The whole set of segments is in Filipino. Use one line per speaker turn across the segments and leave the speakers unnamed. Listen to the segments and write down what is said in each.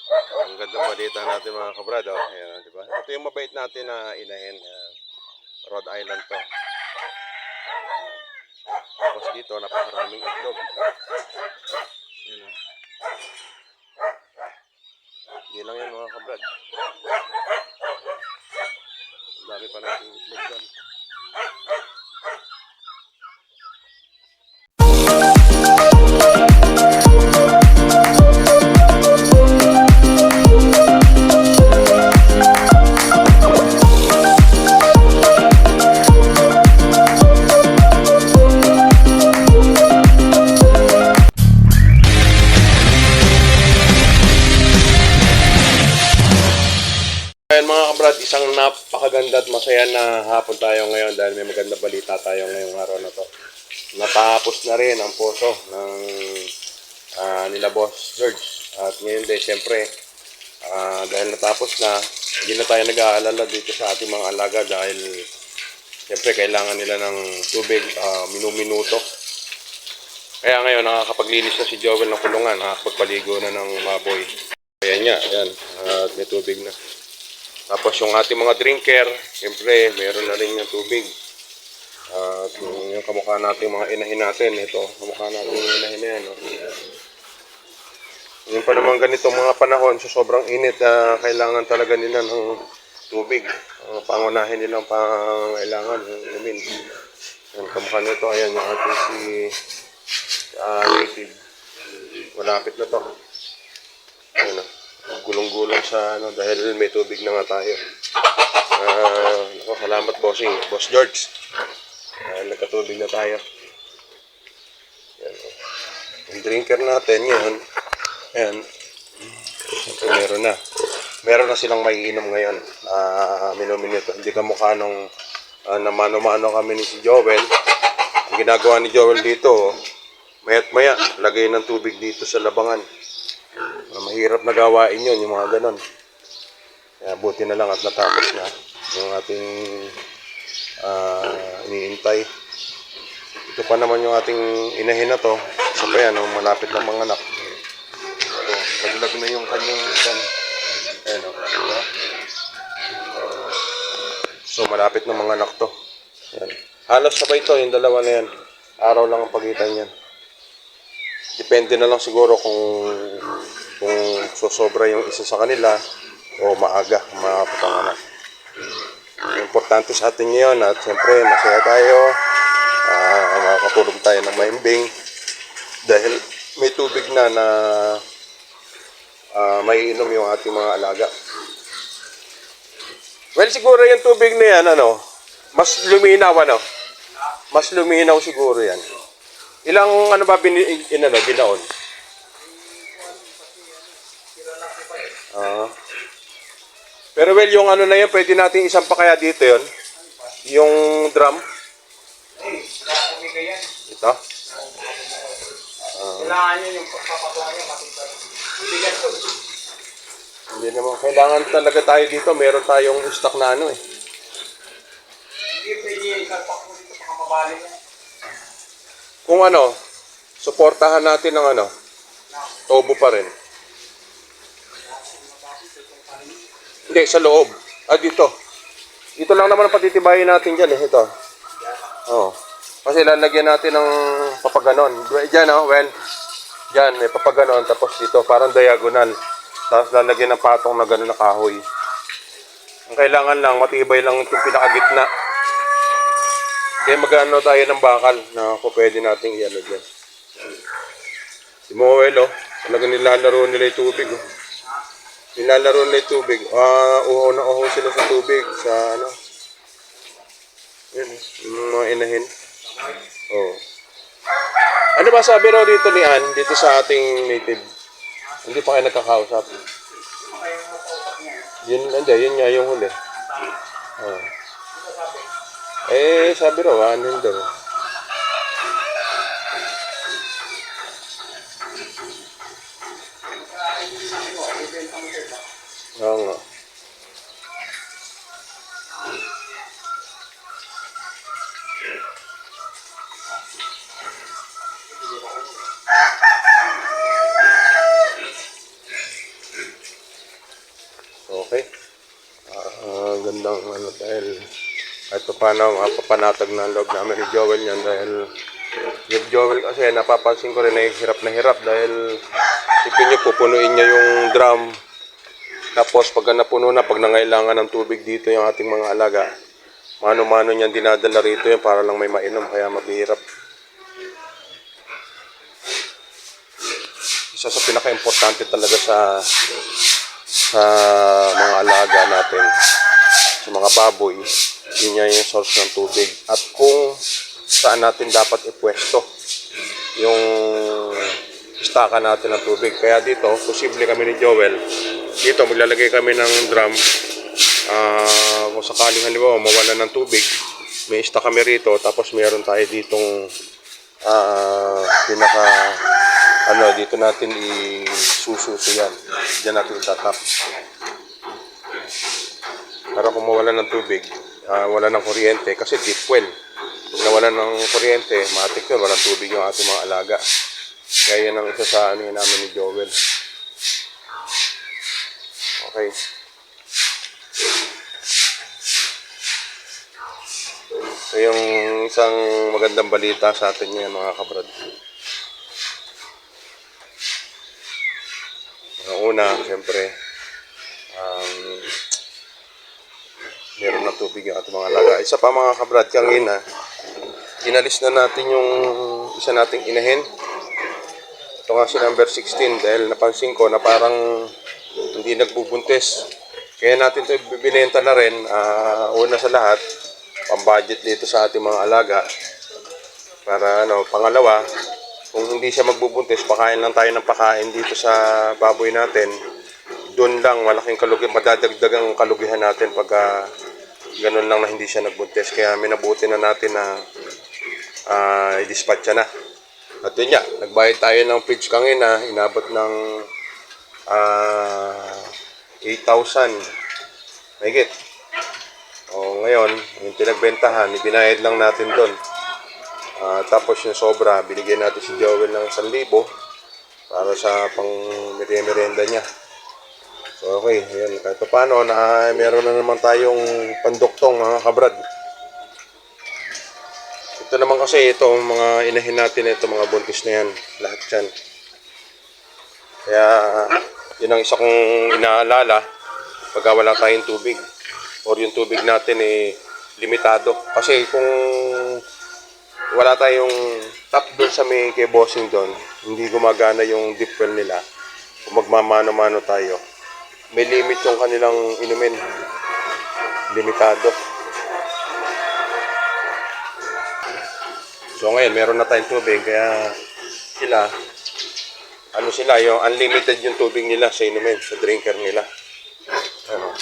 Ang gandang balita natin mga kabrad, oh. Ayan, di ba? Ito yung mabait natin na inahin. Rhode Island to. Tapos dito, napakaraming itlog. Ayan, oh. Hindi lang yan mga kabrad. Ang dami pa natin itlog dyan. Ayan mga kabrad, isang napakaganda at masaya na hapon tayo ngayon dahil may maganda balita tayo ngayong araw na to. Natapos na rin ang poso ng nila Boss George. At ngayon din, siyempre, dahil natapos na, hindi na tayo nag-aalala dito sa ating mga alaga dahil siyempre kailangan nila ng tubig minuminuto. Kaya ngayon, nakakapaglinis na si Joel ng kulungan, nakakapagpaligo na ng baboy. Ayan niya, ayan, at may tubig na. Tapos yung ating mga drinker, siyempre, meron na rin yung tubig. At yung kamukha natin, mga inahin natin, ito, kamukha natin yung inahin na yan. No? Yung pa naman ganitong mga panahon, so sobrang init, kailangan talaga nila ng tubig. Pangunahin nilang pangailangan, inumin. Yung kamukha nito, ayan yung ating si native. Malapit na to. Ayan, gulong-gulong sa dahil may tubig na nga tayo. Salamat bossing, Boss George. Nagkatubig na tayo. Ayan, yung drinker natin yun. Ayan. Meron na. Meron na silang maiinom ngayon. Minuminute. Hindi ka mukha nung namano-mano kami ni si Joel. Ang ginagawa ni Joel dito, maya't maya, lagay ng tubig dito sa labangan. Mahirap na gawain yun, yung mga ganon. Kaya buti na lang at natapos na yung ating iniintay. Ito pa naman yung ating inahin na to. Isa pa yan, malapit ng mga anak. Naglag na yung kanyang ayan o. Diba? So malapit ng mga anak to. Ayan. Halos sabay to, yung dalawa na yan. Araw lang ang pagitan yan. Depende na lang siguro kung sosobra yung isa sa kanila o maaga mga papanganak. Importante sa atin ngayon at siyempre masaya tayo, makakatulog tayo ng mahimbing dahil may tubig na maiinom yung ating mga alaga. Well, siguro yung tubig na yan, mas luminaw, mas luminaw siguro yan. Ilang binaon? Pero well, yung na yan, pwede natin isang pa kaya dito yon, yung drum. Ito.
Kailangan nyo yung pagpapatuwa nyo, matipad. Bibigan ko.
Hindi naman. Kailangan talaga tayo dito. Meron tayong stock na eh.
Hindi pwede ikalpak mo dito baka mabali na.
Kung suportahan natin ng tobo pa rin. Hindi, sa loob. Dito. Dito lang naman ang patitibayin natin dyan eh. Ito. Oo. Kasi lalagyan natin ng papaganon. Diyan well, diyan may papaganon. Tapos dito parang diagonal. Tapos lalagyan ng patong na gano'n na kahoy. Ang kailangan lang, matibay lang itong pinakagitna. Kaya mag-ano tayo ng bakal na pwede nating i-ano dyan. Si Moel, talagang nilalaro nila yung tubig. Nilalaro nila yung tubig. Uho na uho sila sa tubig. Sa yun, yung mga inahin. Oh. Ano ba sabi raw dito ni Ann, dito sa ating native? Hindi pa kayo nagkakausap. Yun nga yung huli. Oh. Sabi raw, ano daw? Oo nga. Okay. Gandang ano dahil kahit pa paano mapapanatag na ang loob namin ni Joel yan dahil yung Joel kasi napapansin ko rin na hirap dahil sipin nyo pupunuin niya yung drum tapos pag napuno na pag nangailangan ng tubig dito yung ating mga alaga mano-mano niyan dinadala rito yan para lang may mainom kaya mabihirap. Isa sa pinaka-importante talaga sa mga alaga natin sa mga baboy yun yan yung source ng tubig at kung saan natin dapat ipwesto yung istaka natin ng tubig. Kaya dito, posible kami ni Joel, dito maglalagay kami ng drum. Kung sakaling halimbawa mawalan ng tubig, may ista kami rito, tapos meron tayo ditong dito natin isususo yan. Diyan natin itatap. Para kung mawalan ng tubig, wala ng kuryente, kasi deep well. Pag nawalan ng kuryente, matik yun, walang tubig yung ating mga alaga. Kaya yan ang isa sa namin ni Joel. Okay. So yung isang magandang balita sa atin ngayon mga kabrad. Ang una, siyempre, meron na tubig yung ating mga alaga. Isa pa mga kabrad, kanina, inalis na natin yung isa nating inahin. Ito nga si number 16 dahil napansin ko na parang hindi nagbubuntis. Kaya natin ito bibinenta na rin. Una sa lahat, pang-budget dito sa ating mga alaga. Para pangalawa, kung hindi siya magbubuntis, pakain lang tayo ng pakain dito sa baboy natin. Doon lang malaking kalugi, madadagdag ang kalugihan natin pag ganun lang na hindi siya nagbuntis. Kaya minabuti na natin na i-dispatch na. At yun nga, nagbayad tayo ng feeds kanina, inabot ng 8,000. Mahigit. O ngayon, yung pinagbentahan, ibinayad lang natin doon. Tapos yung sobra, binigyan natin si Joel ng 1,000 para sa pang merienda niya. So okay, ayan, kahit paano na meron na naman tayong panduktong mga kabrad. Ito naman kasi itong mga inahin natin, ito mga buntis na yan, lahat yan. Kaya yun ang isa kong inaalala pagka wala tayong tubig or yung tubig natin limitado. Kasi kung wala tayong tap doon sa may kay bossing doon, hindi gumagana yung deep well nila. Kung magmamano-mano tayo, may limit yung kanilang inumin. Limitado. So ngayon, meron na tayong tubig, kaya sila, yung unlimited yung tubig nila sa inumin, sa drinker nila.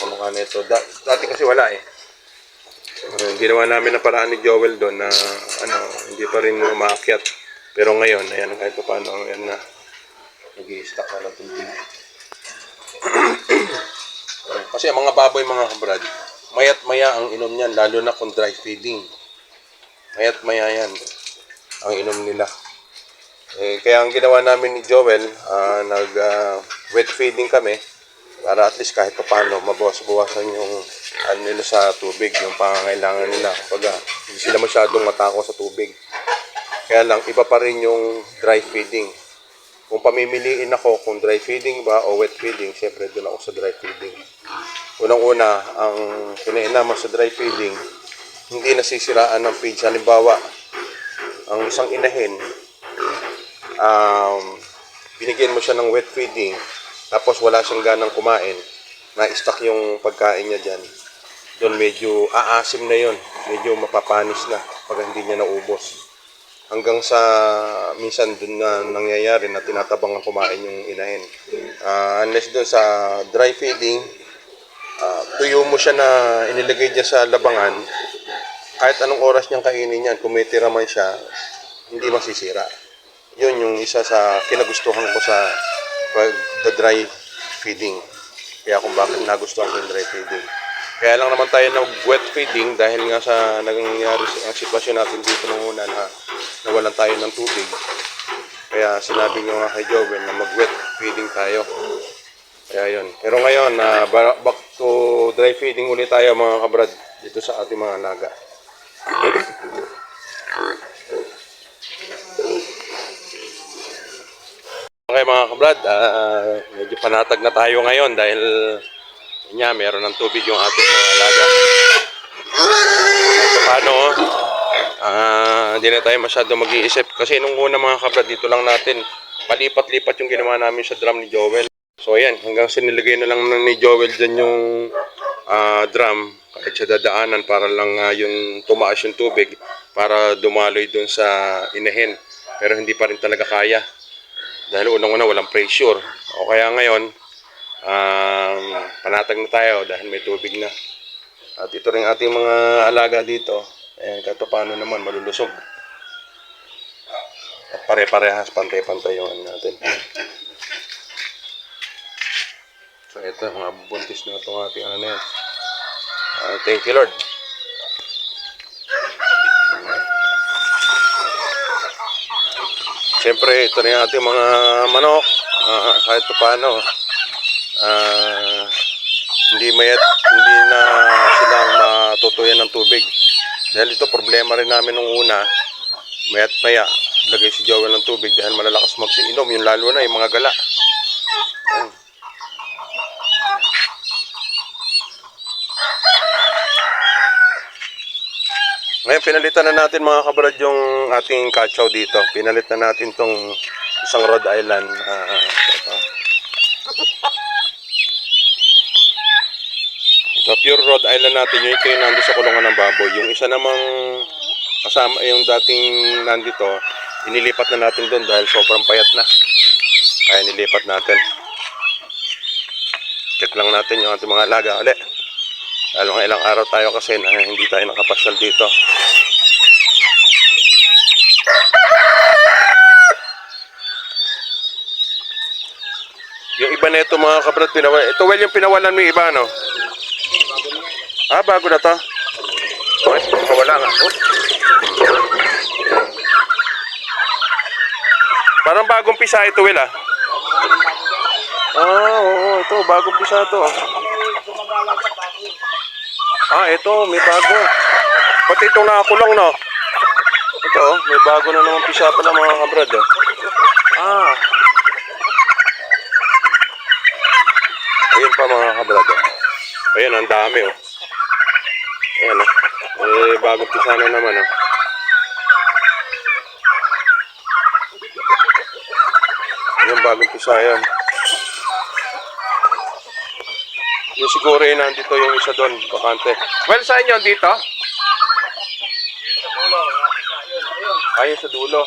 Ano nga nito. Dati kasi wala eh. Ginawa namin na paraan ni Joel doon na hindi pa rin umaakyat. Pero ngayon, ayan, kahit pa paano, ayan na. Nag-i-stack na ng tubig. Kasi ang mga baboy, mga kabrad, mayat maya ang inom niyan, lalo na kung dry feeding. Mayat maya yan ang inom nila. Kaya ang ginawa namin ni Joel, wet feeding kami para at least kahit paano mabawas-bawasan yung nila sa tubig, yung pangangailangan nila. Kapag hindi sila masyadong matako sa tubig. Kaya lang, iba pa rin yung dry feeding. Kung pamimiliin ako kung dry feeding ba o wet feeding, siyempre doon ako sa dry feeding. Unang-una, ang pinainaman sa dry feeding, hindi nasisiraan ng feeds. Halimbawa, ang isang inahin, binigyan mo siya ng wet feeding, tapos wala siyang ganang kumain, na-stack yung pagkain niya dyan, doon medyo aasim na yon, medyo mapapanis na pag hindi niya naubos. Hanggang sa minsan doon na nangyayari na tinatabang ang kumain yung inahin. Unless doon sa dry feeding, tuyo mo siya na inilagay niya sa labangan, kahit anong oras niyang kainin yan, kung may tira man siya, hindi masisira. Yun yung isa sa kinagustuhan ko sa dry feeding. Kaya kung bakit nagustuhan ko yung dry feeding. Kaya lang naman tayo nag-wet feeding dahil nga sa nangyayari ang sitwasyon natin dito nung una na nawalan tayo ng tubig. Kaya sinabi nga kay Joel na mag-wet feeding tayo. Kaya yun. Pero ngayon, back to dry feeding ulit tayo mga kabrad dito sa ating mga alaga. Okay mga kabrad, medyo panatag na tayo ngayon dahil meron ng tubig yung ating mga alaga. So, paano, hindi na tayo masyado mag-iisip kasi nung una mga kabrad dito lang natin palipat-lipat yung ginawa namin sa drum ni Joel. So ayan, hanggang sinilagay na lang ni Joel dyan yung drum kahit sa dadaanan para lang yung tumaas yung tubig para dumaloy dun sa inahin. Pero hindi pa rin talaga kaya dahil unang-una walang pressure. O kaya ngayon, panatag na tayo dahil may tubig na. At ito rin ating mga alaga dito. Ayan, kahit paano naman malulusog. At pare-parehas, pantay-pantay yung ano natin. So ito, mga buntis na itong ating ano na yan. Thank you Lord. Siyempre, ito rin ating mga manok. Kahit paano, hindi na silang matutuyan ng tubig. Dahil ito, problema rin namin nung una. Maya't maya, lagay si Joel ng tubig dahil malalakas magsiinom. Yung lalo na, yung mga gala. Ayan. Ngayon, pinalitan na natin mga kabrad yung ating kachaw dito. Pinalitan natin tong isang Rhode Island. Ito, pure Rhode Island natin. Ito yung nandito sa kulungan ng baboy. Yung isa namang kasama, yung dating nandito, inilipat na natin doon dahil sobrang payat na. Kaya nilipat natin. Check lang natin yung ating mga alaga ulit. Dahil mga ilang araw tayo kasi na hindi tayo nakapasyal dito. Yung iba na ito mga kabrad, ito well yung pinawalan mo yung iba, no? Bago na to. Okay, wala nga. Parang bagong pisa ito, Will, oo, ito, bagong pisa ito. Ito, may bago. Pati itong nakakulong, no? Ito, may bago na naman pisa pala mga kabrad, Ayun pa mga kabrad, Ayan, ang dami, Ayan, bagong pisa na naman, Ayan, bagong pisa yan. Yung siguro yun, nandito yung isa doon, bakante. Well, saan yun? Dito? Ayun sa dulo.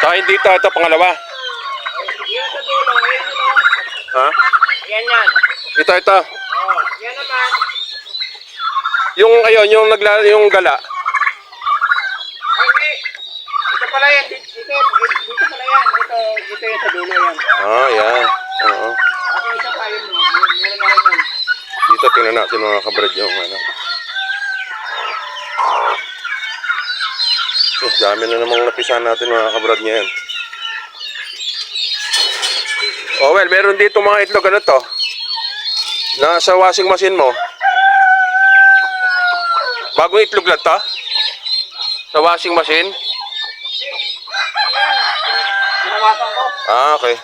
Saka yung dito, ito pangalawa.
Yan sa dulo, yan
Ha?
Yan yan.
Ito.
Yan naman.
Yung ayun, yung gala.
Ay, hindi. Ito pala yan. Dito pala yan. Ito yung sa dulo yan.
Yan. Oo.
Ako isa pa yun. Meron na rin yan.
Dito tingnan natin mga kabrad yung ano. Dami na namang napisahan natin mga kabrad ngayon. Well, meron dito mga itlog ano to? Nasa washing machine mo. Bagong itlog lang to? Sa washing machine?
Tinawasan ko.
Okay.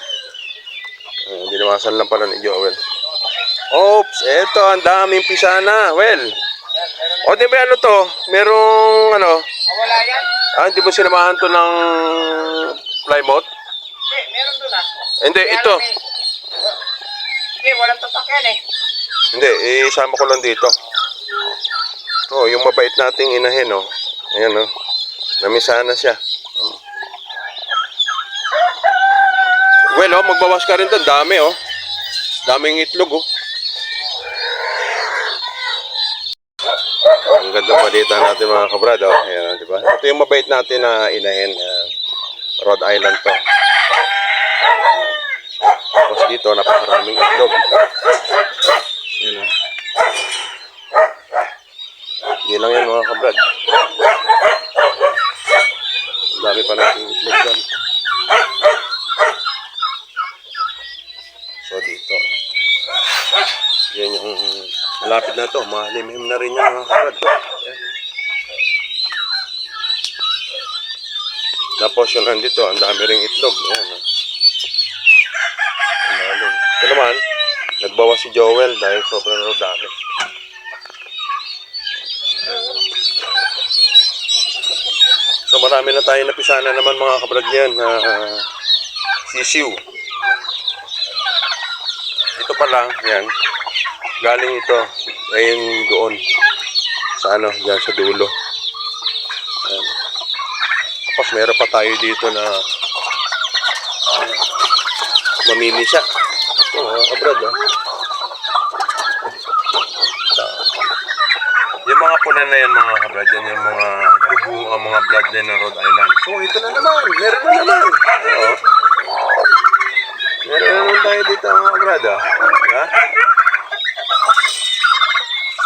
Dinawasan lang pala ni Joel. Oops, eto, ang daming pisana. Well, di ba ano to? Merong ano?
Wala yan?
Hindi mo sinamahan to ng plymouth?
Hindi, meron doon
Hindi, ito.
Hindi, walang tasakyan
Hindi, isama ko lang dito. Yung mabait nating inahin, Ayan, Namisana siya. Well, magbawas ka rin doon. Dami, Daming itlog, Ang gandang balita natin mga kabrad, Ayan, di ba? Ito yung mabait natin na inahin. Rhode Island to. Tapos dito, napakaraming itlog. Ayan, Hindi lang yan mga kabrad. Ang dami pa natin itlog dyan. So dito. Yan yung malapit na to. Malimhim na rin yan mga kabrad. Yan. Tapos yung andito, ang dami ring itlog. Yan. Ito naman, nagbawas si Joel dahil sobrang dami. So marami na tayo napisana naman mga kabrad yan na sisiw. Ito pa lang, yan. Galing ito, ayun doon. Sa ano, dyan sa dulo. Yan. Tapos meron pa tayo dito na mamili siya. Ito mga kabrad ha. Yung mga pula na yan mga kabrad, yan yung mga dugo, ang mga bloodline ng Rhode Island. So ito na naman, meron na naman. Oo. Meron na naman tayo dito mga kabrad ha. Ha?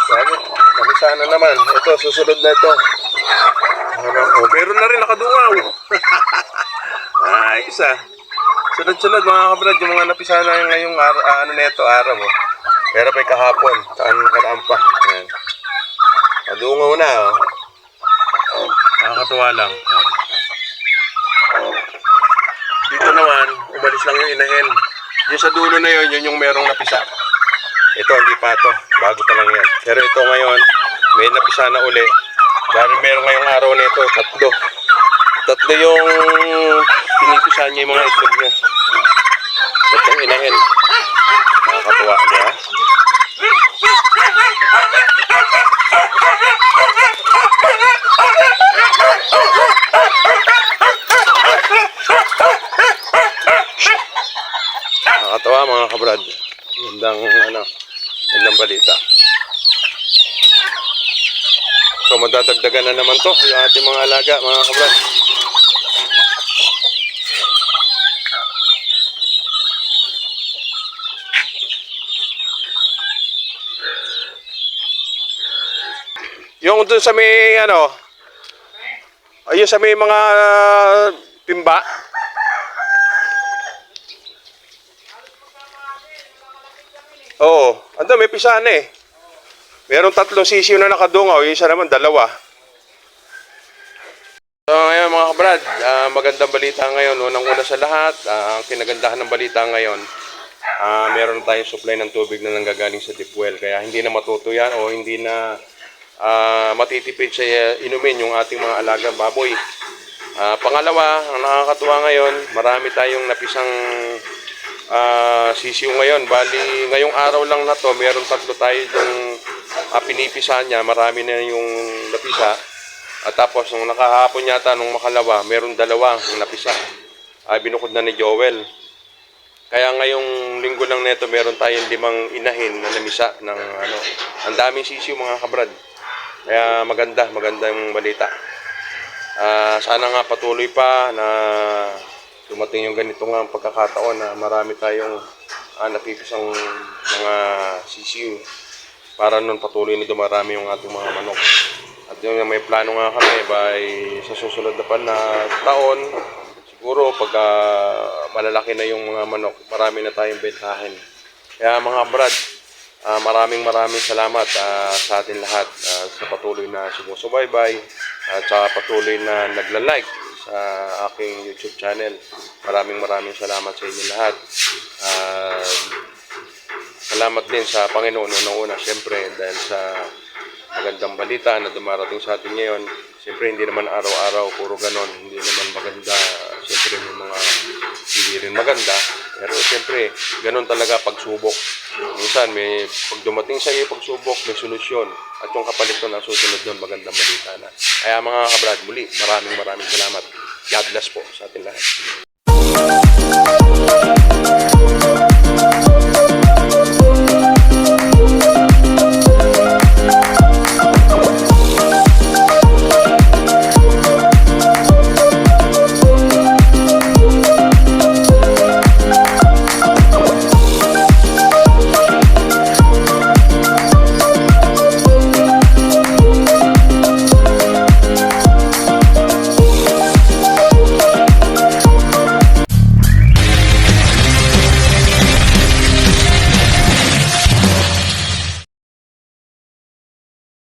Sabi, kami sana naman. Ito, susunod na ito. Oh, meron na rin nakadungaw. Ayos ah. Sunod-sunod mga kabrad, yung mga napisana ngayong ano na ito, araw. Oh. Pero pa kahapon, saan karaan pa. Ayan. Kadungaw na. Oh. Nakakatuwa lang. Ayan. Dito naman, umalis lang yung inahin. Yung sa dulo na yun, yun yung merong napisa. Ito, hindi pa ito. Bago pa lang yan. Pero ito ngayon, may napisa na uli. Dahil meron ngayong araw na ito, tatlo. Tatlo yung pinipisahan niya yung mga itlog niya. Tatlong inahin. Nakakatuwa niya. Nakakatuwa mga kabrad. Gandang balita. So madadagdagan na naman to yung ating mga alaga mga kabrad. Yung dun sa may ano, ayun sa may mga timba. Oo, ando may pisahan eh. Merong 3 sisiw na nakadungaw, yung isa naman 2. So ngayon mga kabrad, magandang balita ngayon. Unang-una sa lahat, ang kinagandahan ng balita ngayon, meron tayong supply ng tubig na nanggagaling sa deep well. Kaya hindi na matutuyan o hindi na matitipid sa inumin yung ating mga alagang baboy. Pangalawa, ang nakakatuwa ngayon, marami tayong napisang sisiw ngayon. Bali, ngayong araw lang na to, meron 3 tayo yung pinipisa niya. Marami na yung napisa. At tapos, nung nakahapon yata, nung makalawa, meron 2 napisa. Binukod na ni Joel. Kaya ngayong linggo lang neto, meron tayong 5 inahin na namisa ng ano. Ang daming sisiw mga kabrad. Kaya magandang balita. Sana nga patuloy pa na dumating yung ganito nga pagkakataon na marami tayong napipisang mga sisiw para nun patuloy na dumarami yung ating mga manok. At yung may plano nga kami by sa susunod na taon, siguro pagka malalaki na yung mga manok, marami na tayong bentahin. Kaya mga brad, maraming salamat sa atin lahat sa patuloy na sumusubaybay at sa patuloy na nagla-like sa aking YouTube channel. Maraming salamat sa inyo lahat. Salamat din sa Panginoon unang-una, siyempre, dahil sa magandang balita na dumarating sa atin ngayon. Siyempre, hindi naman araw-araw puro ganon. Hindi naman maganda. Siyempre, may mga hindi rin maganda. Pero siyempre, ganon talaga pagsubok. Minsan, pag dumating sa iyo pagsubok, may solusyon. At yung kapalit ko na susunod doon, magandang balita na. Kaya mga kabrad, muli, maraming salamat. God bless po sa atin lahat.